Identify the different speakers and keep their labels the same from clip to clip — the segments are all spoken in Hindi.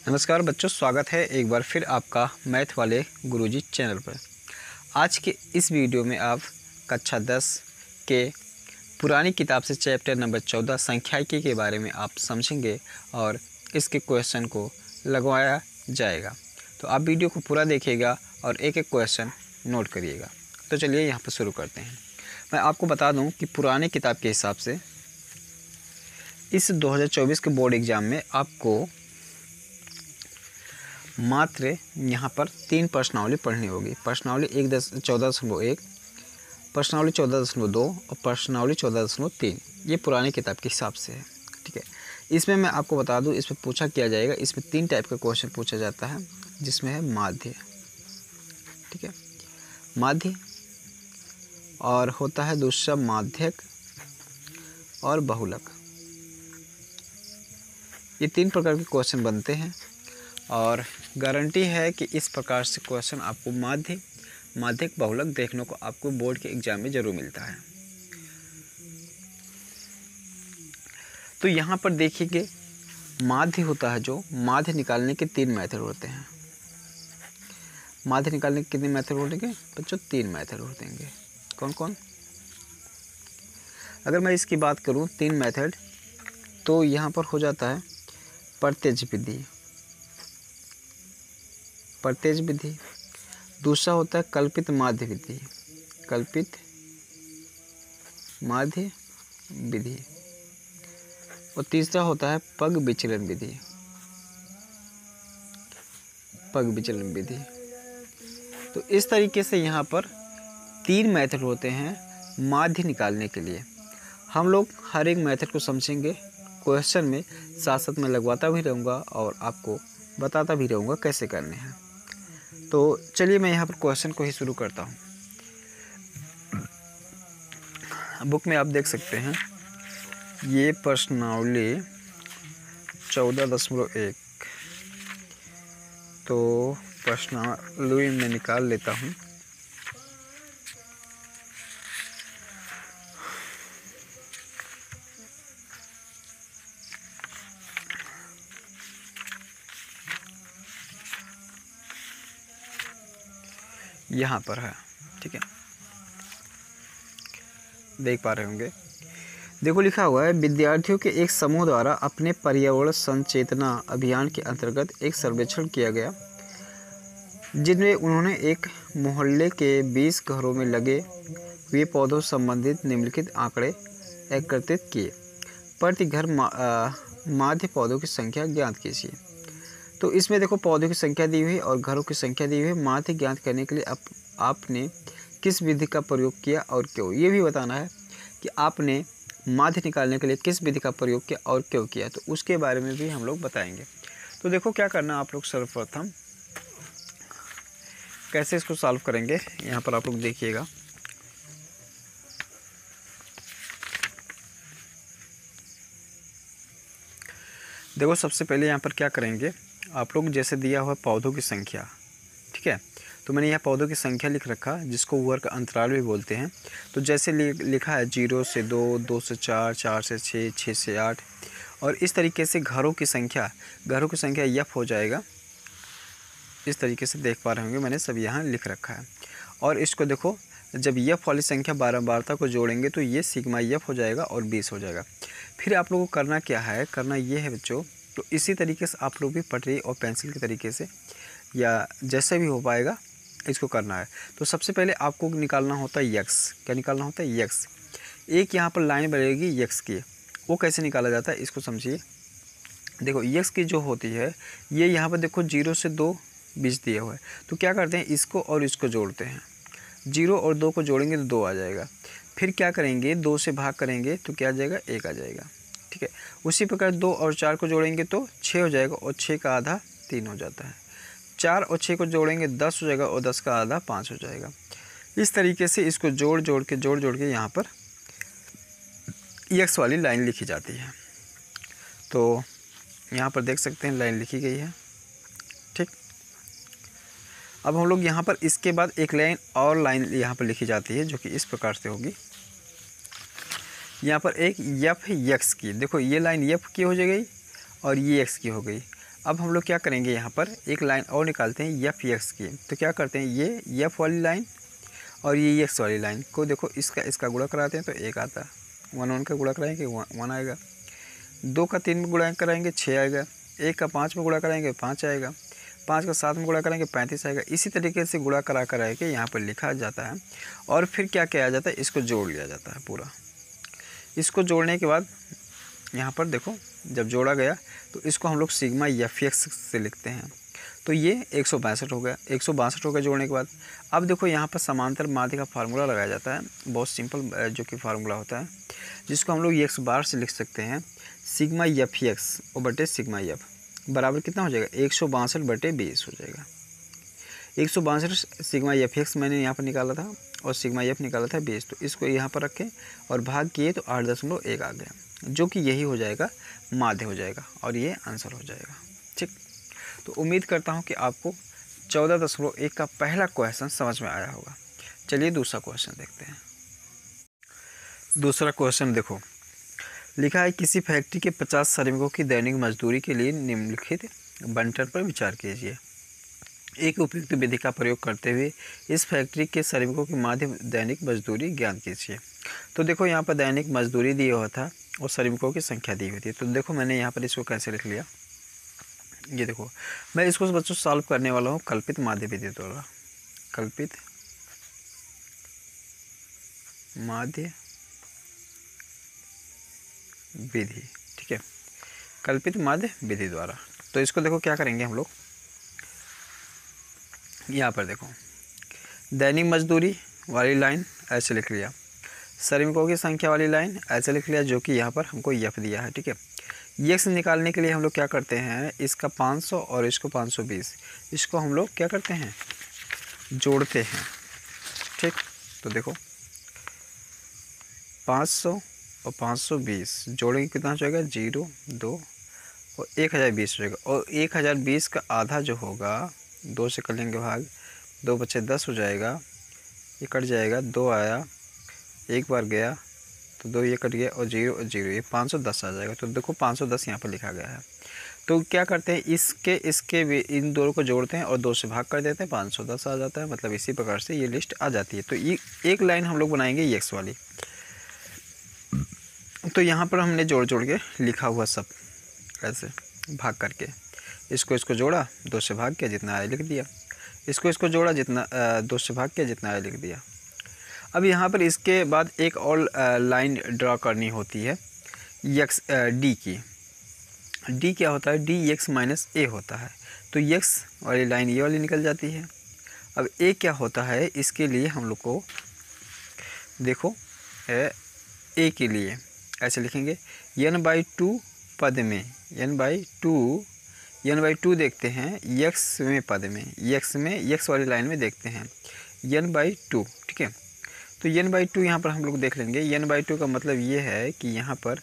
Speaker 1: नमस्कार बच्चों, स्वागत है एक बार फिर आपका मैथ वाले गुरुजी चैनल पर। आज के इस वीडियो में आप कक्षा 10 के पुरानी किताब से चैप्टर नंबर 14 सांख्यिकी के बारे में आप समझेंगे और इसके क्वेश्चन को लगवाया जाएगा। तो आप वीडियो को पूरा देखिएगा और एक एक क्वेश्चन नोट करिएगा। तो चलिए यहाँ पर शुरू करते हैं। मैं आपको बता दूँ कि पुरानी किताब के हिसाब से इस 2024 के बोर्ड एग्ज़ाम में आपको मात्र यहाँ पर 3 प्रश्नावली पढ़नी होगी। प्रश्नावली 14.1, प्रश्नावली 14.2 और प्रश्नावली 14.3। ये पुरानी किताब के हिसाब से है, ठीक है। इसमें मैं आपको बता दूँ, इसमें पूछा किया जाएगा। इसमें 3 टाइप का क्वेश्चन पूछा जाता है, जिसमें है माध्य, ठीक है, माध्य, और होता है दूसरा माध्यक और बहुलक। ये 3 प्रकार के क्वेश्चन बनते हैं और गारंटी है कि इस प्रकार से क्वेश्चन आपको माध्यक बहुलक देखने को आपको बोर्ड के एग्जाम में ज़रूर मिलता है। तो यहाँ पर देखिए, माध्य होता है जो माध्य निकालने के 3 मेथड होते हैं। माध्य निकालने के कितने मेथड होंगे बच्चों? 3 मेथड होंगे। कौन कौन? अगर मैं इसकी बात करूँ 3 मेथड, तो यहाँ पर हो जाता है प्रत्यक्ष विधि, दूसरा होता है कल्पित माध्य विधि, और तीसरा होता है पग विचलन विधि। तो इस तरीके से यहाँ पर 3 मेथड होते हैं माध्य निकालने के लिए। हम लोग हर एक मेथड को समझेंगे, क्वेश्चन में साथ साथ में लगवाता भी रहूँगा और आपको बताता भी रहूँगा कैसे करने हैं। तो चलिए मैं यहाँ पर क्वेश्चन को ही शुरू करता हूँ। बुक में आप देख सकते हैं, ये प्रश्नावली 14.1। तो प्रश्नावली में निकाल लेता हूँ। यहाँ पर है, ठीक है, देख पा रहे होंगे। देखो लिखा हुआ है, विद्यार्थियों के एक समूह द्वारा अपने पर्यावरण संचेतना अभियान के अंतर्गत एक सर्वेक्षण किया गया, जिनमें उन्होंने एक मोहल्ले के 20 घरों में लगे हुए पौधों संबंधित निम्नलिखित आंकड़े एकत्रित किए। प्रति घर माध्य पौधों की संख्या ज्ञात कीजिए। तो इसमें देखो, पौधों की संख्या दी हुई है और घरों की संख्या दी हुई है। माध्य ज्ञात करने के लिए आपने किस विधि का प्रयोग किया और क्यों, ये भी बताना है कि आपने माध्य निकालने के लिए किस विधि का प्रयोग किया और क्यों किया। तो उसके बारे में भी हम लोग बताएंगे। तो देखो क्या करना, आप लोग सर्वप्रथम कैसे इसको सॉल्व करेंगे, यहाँ पर आप लोग देखिएगा। देखो सबसे पहले यहाँ पर क्या करेंगे, आप लोग जैसे दिया हुआ पौधों की संख्या, ठीक है, तो मैंने यहाँ पौधों की संख्या लिख रखा, जिसको वर्ग अंतराल भी बोलते हैं। तो जैसे लिखा है 0 से 2, 2 से 4, 4 से 6, 6 से 8, और इस तरीके से घरों की संख्या यफ हो जाएगा। इस तरीके से देख पा रहे होंगे, मैंने सब यहाँ लिख रखा है। और इसको देखो, जब यफ वाली संख्या बारंबारता को जोड़ेंगे तो ये सिग्मा यफ हो जाएगा और 20 हो जाएगा। फिर आप लोगों को करना क्या है, करना ये है बच्चों, तो इसी तरीके से आप लोग भी पटरी और पेंसिल के तरीके से या जैसे भी हो पाएगा इसको करना है। तो सबसे पहले आपको निकालना होता है यक्स। क्या निकालना होता है? यक्स। एक यहाँ पर लाइन बनेगी यक्स की, वो कैसे निकाला जाता है इसको समझिए। देखो यक्स की जो होती है, ये यहाँ पर देखो 0 से 2 बीच दिया हुआ है। तो क्या करते हैं, इसको और इसको जोड़ते हैं। 0 और 2 को जोड़ेंगे तो 2 आ जाएगा। फिर क्या करेंगे, 2 से भाग करेंगे तो क्या आ जाएगा, 1 आ जाएगा, ठीक है। उसी प्रकार 2 और 4 को जोड़ेंगे तो 6 हो जाएगा, और 6 का आधा 3 हो जाता है। 4 और 6 को जोड़ेंगे 10 हो जाएगा, और 10 का आधा 5 हो जाएगा। इस तरीके से इसको जोड़ जोड़ के यहाँ पर यक्स वाली लाइन लिखी जाती है। तो यहाँ पर देख सकते हैं लाइन लिखी गई है, ठीक। अब हम लोग यहाँ पर इसके बाद एक लाइन यहाँ पर लिखी जाती है, जो कि इस प्रकार से होगी। यहाँ पर एक यफ यक्स की, देखो ये लाइन यफ की हो गई और ये एक्स की हो गई। अब हम लोग क्या करेंगे, यहाँ पर एक लाइन और निकालते हैं एफ एक्स की। तो क्या करते हैं, ये एफ वाली लाइन और ये एक्स वाली लाइन को देखो, इसका गुणा कराते हैं तो 1 आता है, 1 का गुणा कराएंगे 1 आएगा, 2 का 3 में गुणा कराएंगे 6 आएगा, 1 का 5 में गुणा कराएंगे 5 आएगा, 5 का 7 में गुणा करेंगे 35 आएगा। इसी तरीके से गुणा करा के यहाँ पर लिखा जाता है। और फिर क्या किया जाता है, इसको जोड़ लिया जाता है पूरा। इसको जोड़ने के बाद यहाँ पर देखो, जब जोड़ा गया तो इसको हम लोग सिग्मा एफ एक्स से लिखते हैं। तो ये 162 हो गया, 162 हो गया जोड़ने के बाद। अब देखो यहाँ पर समांतर माध्य का फार्मूला लगाया जाता है, बहुत सिंपल जो कि फार्मूला होता है, जिसको हम लोग एक्स बार से लिख सकते हैं, सिग्मा एफ एक्स और बटे सिग्मा एफ बराबर कितना हो जाएगा, 162 बटे 20 हो जाएगा। 162 सिग्मा एफ एक्स मैंने यहाँ पर निकाला था और सिग्मा एफ निकाला था 20। तो इसको यहाँ पर रखें और भाग किए तो 8.1 आ गया, जो कि यही हो जाएगा, माध्य हो जाएगा और ये आंसर हो जाएगा। ठीक, तो उम्मीद करता हूँ कि आपको 14.1 का पहला क्वेश्चन समझ में आया होगा। चलिए दूसरा क्वेश्चन देखते हैं। दूसरा क्वेश्चन देखो, लिखा है किसी फैक्ट्री के 50 श्रमिकों की दैनिक मजदूरी के लिए निम्नलिखित बंटन पर विचार कीजिए। एक उपयुक्त विधि का प्रयोग करते हुए इस फैक्ट्री के श्रमिकों की माध्य दैनिक मजदूरी ज्ञात कीजिए। तो देखो यहाँ पर दैनिक मजदूरी दिया हुआ था और श्रमिकों की संख्या दी हुई थी। तो देखो मैंने यहाँ पर इसको कैसे लिख लिया, ये देखो, मैं इसको बच्चों सॉल्व करने वाला हूँ कल्पित माध्य विधि द्वारा। कल्पित माध्य विधि, ठीक है, कल्पित माध्य विधि द्वारा। तो इसको देखो क्या करेंगे हम लोग, यहाँ पर देखो दैनिक मजदूरी वाली लाइन ऐसे लिख लिया, श्रमिकों की संख्या वाली लाइन ऐसे लिख लिया, जो कि यहाँ पर हमको एफ दिया है। ठीक है, एक्स निकालने के लिए हम लोग क्या करते हैं, इसका 500 और इसको 520, इसको हम लोग क्या करते हैं, जोड़ते हैं। ठीक, तो देखो 500 और 520 जोड़ेंगे कितना हो जाएगा, 0 2 और 1020 हो जाएगा। और 1020 का आधा जो होगा, 2 से कर लेंगे भाग, 2 बचे 10 हो जाएगा, ये कट जाएगा, 2 आया, एक बार गया तो 2 ये कट गया और 0 और 0, ये 510 आ जाएगा। तो देखो 510 यहाँ पर लिखा गया है। तो क्या करते हैं, इसके इन दोनों को जोड़ते हैं और 2 से भाग कर देते हैं, 510 आ जाता है। मतलब इसी प्रकार से ये लिस्ट आ जाती है। तो ये एक लाइन हम लोग बनाएंगे एक्स वाली। तो यहाँ पर हमने जोड़ के लिखा हुआ सब ऐसे भाग करके, इसको जोड़ा, 2 से भाग किया, जितना आया लिख दिया, इसको जोड़ा, जितना 2 से भाग किया, जितना आया लिख दिया। अब यहाँ पर इसके बाद एक और लाइन ड्रा करनी होती है एक्स डी की। डी क्या होता है, डी एक्स माइनस ए होता है। तो एक्स वाली लाइन ये वाली निकल जाती है। अब ए क्या होता है, इसके लिए हम लोग को देखो ए के लिए ऐसे लिखेंगे, n/2 पद में, n/2 देखते हैं एक्स में पद में, एक्स वाली लाइन में देखते हैं n/2। ठीक है, तो n/2 यहाँ पर हम लोग देख लेंगे। n/2 का मतलब ये है कि यहाँ पर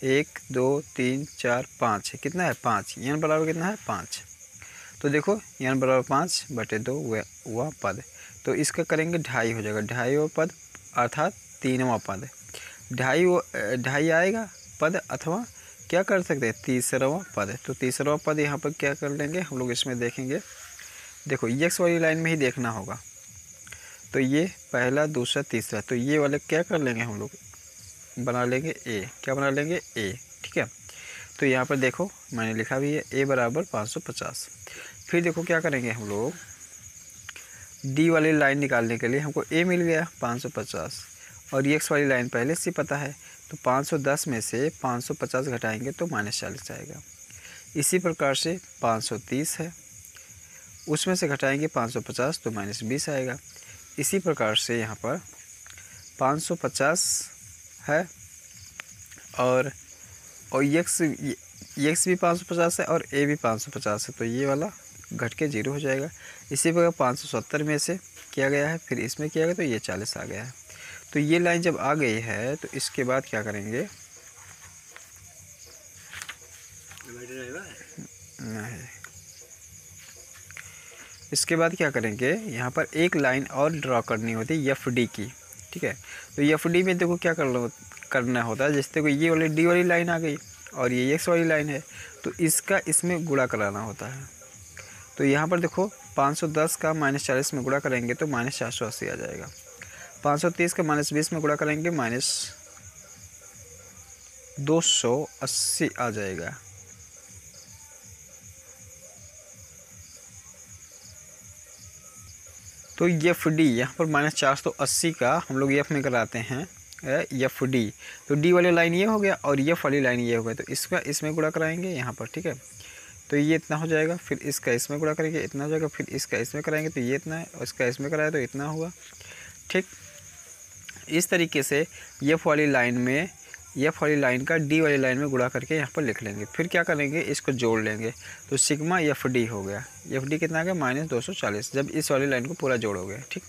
Speaker 1: 1 2 3 4 5 है, कितना है 5, n बराबर कितना है 5। तो देखो n बराबर 5 बटे 2 हुआ पद। तो इसका करेंगे 2.5 हो जाएगा, 2.5वां पद अर्थात 3वां पद, 2.5 आएगा पद, अथवा क्या कर सकते हैं 3रा पद। तो 3रा पद यहाँ पर क्या कर लेंगे हम लोग, इसमें देखेंगे, देखो एक्स वाली लाइन में ही देखना होगा। तो ये पहला, दूसरा, तीसरा, तो ये वाले क्या कर लेंगे हम लोग, बना लेंगे ए। क्या बना लेंगे, ए। ठीक है, तो यहाँ पर देखो मैंने लिखा भी है ए बराबर 550। फिर देखो क्या करेंगे हम लोग, डी वाली लाइन निकालने के लिए हमको ए मिल गया 550 और एक्स वाली लाइन पहले से पता है। तो 510 में से 550 घटाएंगे तो -40 आएगा। इसी प्रकार से 530 है, उसमें से घटाएंगे 550 तो -20 आएगा। इसी प्रकार से यहाँ पर 550 है और एक्स भी 550 है और ए भी 550 है, तो ये वाला घट के 0 हो जाएगा। इसी प्रकार 570 में से किया गया है, फिर इसमें किया गया तो ये 40 आ गया है। तो ये लाइन जब आ गई है तो इसके बाद क्या करेंगे, नहीं, इसके बाद क्या करेंगे, यहाँ पर एक लाइन और ड्रा करनी होती है एफ डी की। ठीक है, तो एफ डी में देखो क्या करना होता है, जैसे देखो ये वाली डी वाली लाइन आ गई और ये एक्स वाली लाइन है, तो इसका इसमें गुणा कराना होता है। तो यहाँ पर देखो 510 का -40 में गुणा करेंगे तो -480 आ जाएगा। 530 का -20 में गुणा करेंगे -280 आ जाएगा। तो एफ डी यहाँ पर -480 का हम लोग एफ में कराते हैं एफ डी। तो डी वाली लाइन ये हो गया और एफ वाली लाइन ये हो गया, तो इसका इसमें गुणा कराएंगे यहाँ पर, ठीक है। तो ये इतना हो जाएगा, फिर इसका इसमें गुणा करेंगे इतना हो जाएगा, फिर इसका इसमें कराएंगे तो ये इतना है, और इसका इसमें कराया तो इतना हुआ, ठीक। इस तरीके से एफ वाली लाइन का डी वाली लाइन में गुणा करके यहाँ पर लिख लेंगे। फिर क्या करेंगे, इसको जोड़ लेंगे, तो सिग्मा एफ डी हो गया। एफ डी कितना आ गया, -240, जब इस वाली लाइन को पूरा जोड़ोगे, ठीक।